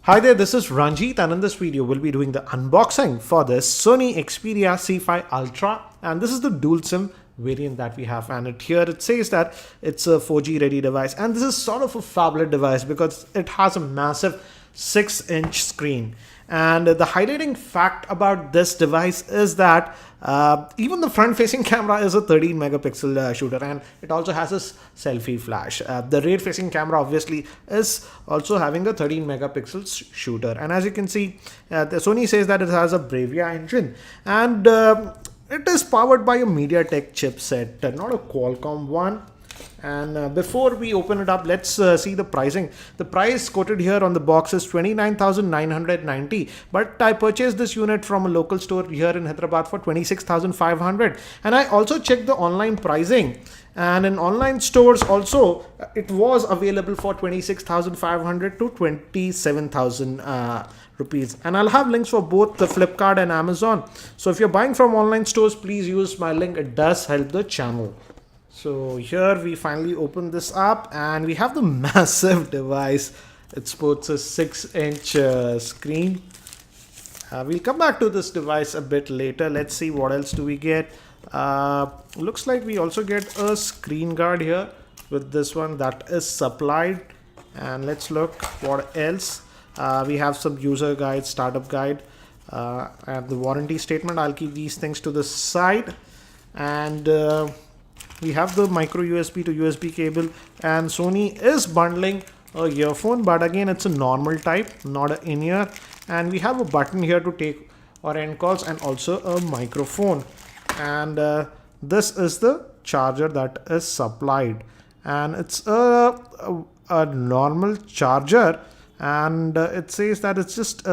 Hi there, this is Ranjit, and in this video we'll be doing the unboxing for this Sony Xperia C5 Ultra, and this is the dual SIM variant that we have. And here it says that it's a 4G ready device, and this is sort of a phablet device because it has a massive 6-inch screen. And the highlighting fact about this device is that even the front-facing camera is a 13 megapixel shooter, and it also has a selfie flash. The rear-facing camera obviously is also having a 13 megapixel shooter, and as you can see, the Sony says that it has a Bravia engine, and it is powered by a MediaTek chipset, not a Qualcomm one. And before we open it up, let's see the pricing. The price quoted here on the box is 29,990, but I purchased this unit from a local store here in Hyderabad for 26,500. And I also checked the online pricing, and in online stores also it was available for 26,500 to 27,000 rupees. And I'll have links for both the Flipkart and Amazon. So if you're buying from online stores, please use my link. It does help the channel. So here we finally open this up, and we have the massive device. It sports a 6-inch screen. We'll come back to this device a bit later. Let's see what else do we get. Looks like we also get a screen guard here with this one that is supplied. And let's look what else. We have some user guide, startup guide, and the warranty statement. I'll keep these things to the side. And we have the micro USB to USB cable, and Sony is bundling a earphone, but again it's a normal type, not an in-ear. And we have a button here to take our end calls, and also a microphone. And this is the charger that is supplied, and it's a normal charger, and it says that it's just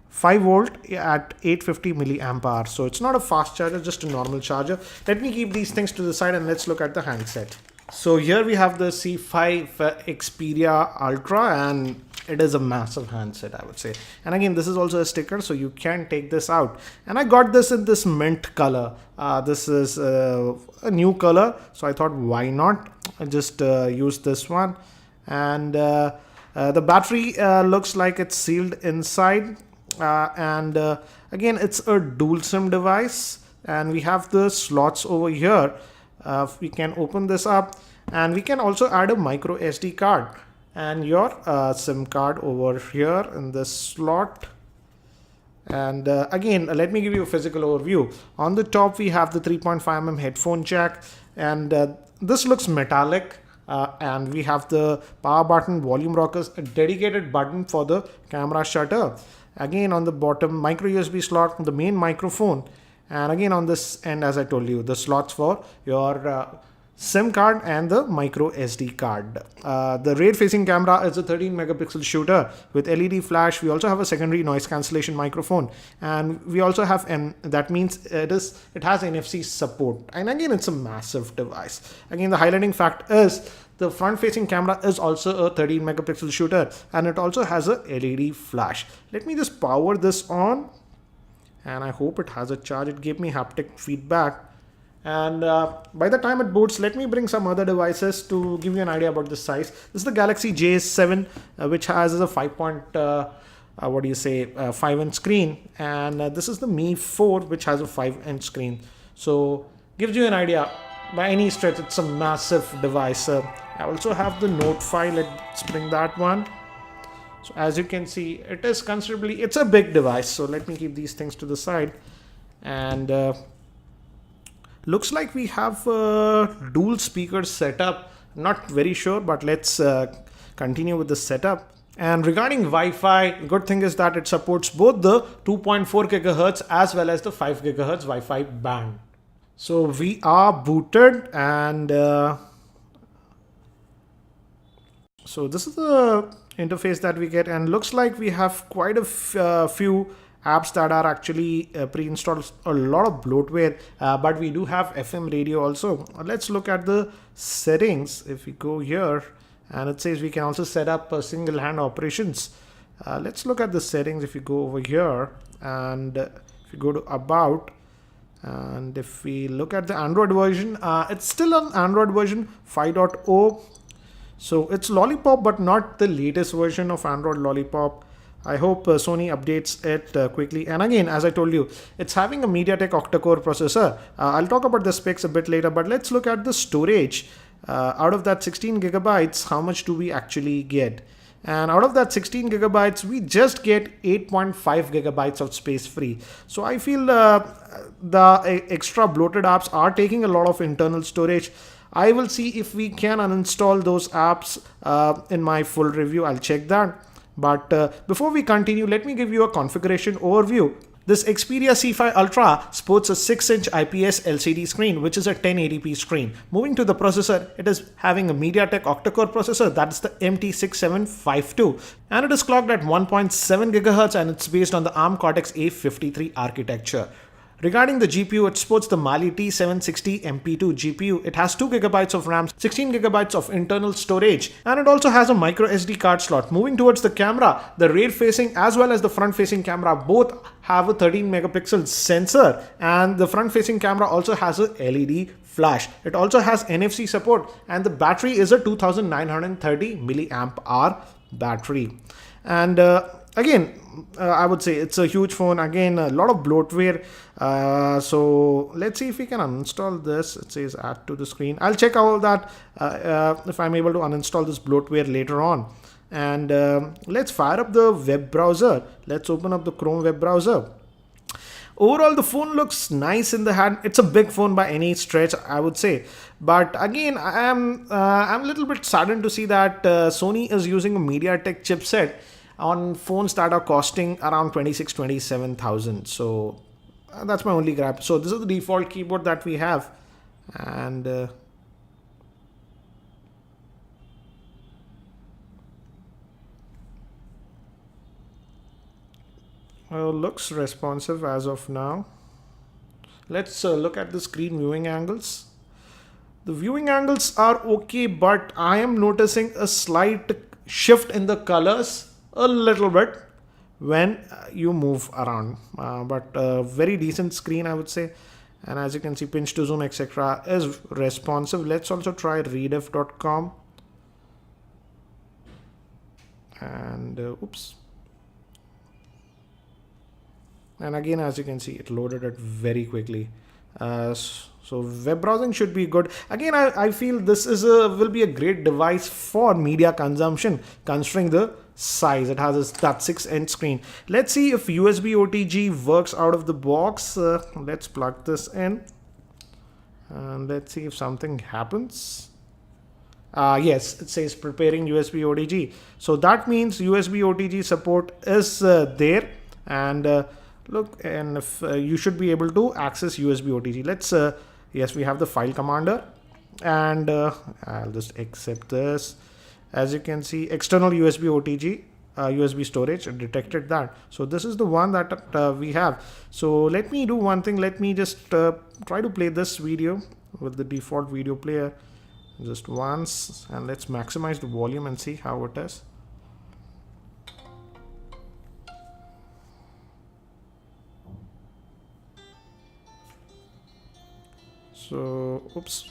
5 volt at 850 milliamp hour. So it's not a fast charger, just a normal charger. Let me keep these things to the side and let's look at the handset. So here we have the C5 Xperia Ultra, and it is a massive handset, I would say. And again, this is also a sticker, so you can take this out. And I got this in this mint color. This is a new color, so I thought, why not? I just use this one. And the battery looks like it's sealed inside. Again, it's a dual SIM device, and we have the slots over here. We can open this up, and we can also add a micro SD card and your SIM card over here in this slot. And again, let me give you a physical overview. On the top, we have the 3.5mm headphone jack, and this looks metallic. And we have the power button, volume rockers, a dedicated button for the camera shutter. Again, on the bottom, micro USB slot, the main microphone. And again, on this end, as I told you, the slots for your SIM card and the micro SD card. The rear-facing camera is a 13 megapixel shooter with LED flash. We also have a secondary noise cancellation microphone, and we also have, and that means it has NFC support. And again, it's a massive device. Again, the highlighting fact is the front-facing camera is also a 13 megapixel shooter, and it also has a LED flash. Let me just power this on, and I hope it has a charge. It gave me haptic feedback. And by the time it boots, let me bring some other devices to give you an idea about the size. This is the Galaxy J7, which has a 5-inch screen. And this is the Mi 4, which has a 5-inch screen. So gives you an idea. By any stretch, it's a massive device. I also have the Note 5. Let's bring that one. So as you can see, it's a big device. So let me keep these things to the side. And looks like we have a dual speaker setup. Not very sure, but let's continue with the setup. And regarding Wi-Fi, good thing is that it supports both the 2.4 gigahertz as well as the 5 gigahertz Wi-Fi band. So we are booted, and so this is the interface that we get, and looks like we have quite a few apps that are actually pre-installed, a lot of bloatware, but we do have FM radio also. Let's look at the settings. If we go here, and it says we can also set up single hand operations. Let's look at the settings. If you go over here, and if you go to about, and if we look at the Android version, it's still an Android version 5.0. So it's Lollipop, but not the latest version of Android Lollipop. I hope Sony updates it quickly. And again, as I told you, it's having a MediaTek octa-core processor. I'll talk about the specs a bit later, but let's look at the storage. Out of that 16 gigabytes, how much do we actually get? And out of that 16 gigabytes, we just get 8.5 gigabytes of space free. So I feel the extra bloated apps are taking a lot of internal storage. I will see if we can uninstall those apps in my full review. I'll check that. But before we continue, let me give you a configuration overview. This Xperia C5 Ultra sports a 6-inch IPS LCD screen, which is a 1080p screen. Moving to the processor, it is having a MediaTek octa-core processor, that's the MT6752, and it is clocked at 1.7 GHz, and it's based on the ARM Cortex A53 architecture. Regarding the GPU, it sports the Mali T760 MP2 GPU. It has 2 gigabytes of RAM, 16 gigabytes of internal storage, and it also has a micro SD card slot. Moving towards the camera, the rear facing as well as the front facing camera both have a 13 megapixel sensor, and the front facing camera also has a LED flash. It also has NFC support, and the battery is a 2930 milliamp hour battery. And again, I would say it's a huge phone. Again, a lot of bloatware. So let's see if we can uninstall this. It says add to the screen. I'll check all that if I'm able to uninstall this bloatware later on. And let's fire up the web browser. Let's open up the Chrome web browser. Overall, the phone looks nice in the hand. It's a big phone by any stretch, I would say. But again, I'm a little bit saddened to see that Sony is using a MediaTek chipset on phones that are costing around 27,000. So that's my only gripe. So this is the default keyboard that we have, and looks responsive as of now. Let's look at the screen viewing angles. The viewing angles are okay, but I am noticing a slight shift in the colors a little bit when you move around, but very decent screen, I would say. And as you can see, pinch to zoom etc is responsive. Let's also try rediff.com, and oops, and again, as you can see, it loaded it very quickly. So web browsing should be good. Again, I feel this is will be a great device for media consumption, considering the size. It has that 6-inch screen. Let's see if USB OTG works out of the box. Let's plug this in, and let's see if something happens. Yes, it says preparing USB OTG. So that means USB OTG support is there, and look, and if you should be able to access USB OTG. Let's yes, we have the file commander, and I'll just accept this. As you can see, external USB OTG, USB storage, detected that. So this is the one that we have. So let me do one thing. Let me just try to play this video with the default video player just once, and let's maximize the volume and see how it is. So, oops.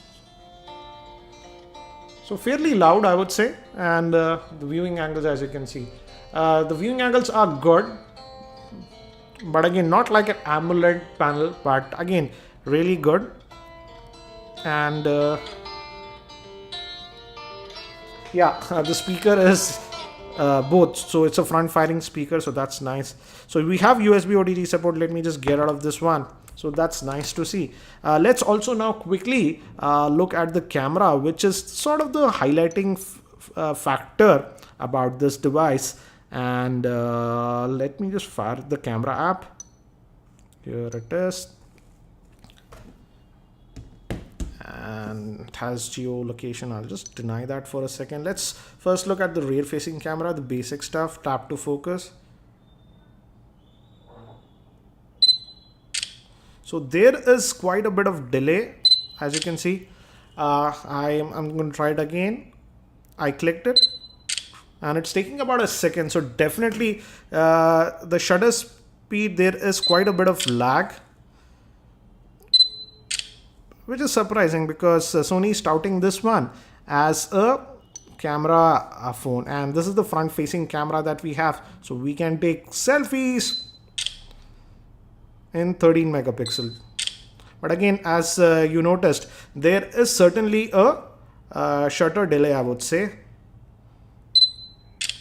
So fairly loud, I would say, and the viewing angles, as you can see, the viewing angles are good, but again, not like an AMOLED panel, but again, really good. And yeah, the speaker is both, so it's a front firing speaker, so that's nice. So we have USB OTG support. Let me just get out of this one. So that's nice to see. Let's also now quickly look at the camera, which is sort of the highlighting factor about this device. And let me just fire the camera app. Here it is. And it has geolocation. I'll just deny that for a second. Let's first look at the rear facing camera, the basic stuff. Tap to focus. So there is quite a bit of delay, as you can see. I'm going to try it again. I clicked it, and it's taking about a second. So definitely the shutter speed, there is quite a bit of lag, which is surprising because Sony is touting this one as a camera phone, and this is the front facing camera that we have, so we can take selfies in 13 megapixel. But again, as you noticed, there is certainly a shutter delay, I would say.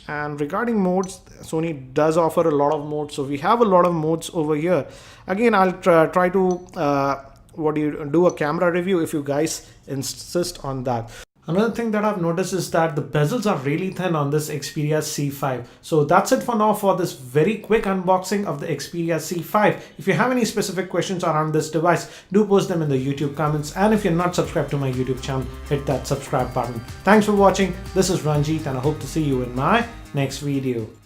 And regarding modes, Sony does offer a lot of modes, so we have a lot of modes over here. Again, I'll try to do a camera review if you guys insist on that. Another thing that I've noticed is that the bezels are really thin on this Xperia C5. So that's it for now for this very quick unboxing of the Xperia C5. If you have any specific questions around this device, do post them in the YouTube comments. And if you're not subscribed to my YouTube channel, hit that subscribe button. Thanks for watching. This is Ranjit, and I hope to see you in my next video.